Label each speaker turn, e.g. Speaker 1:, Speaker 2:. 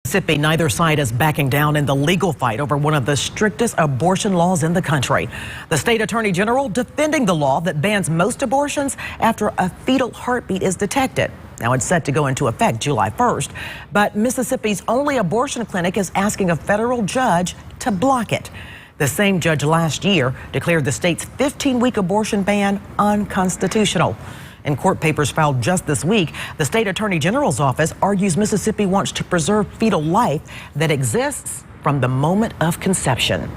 Speaker 1: Mississippi, neither side is backing down in the legal fight over one of the strictest abortion laws in the country. The state attorney general defending the law that bans most abortions after a fetal heartbeat is detected. Now it's set to go into effect July 1st, but Mississippi's only abortion clinic is asking a federal judge to block it. The same judge last year declared the state's 15-week abortion ban unconstitutional. In court papers filed just this week, the state attorney general's office argues Mississippi wants to preserve fetal life that exists from the moment of conception.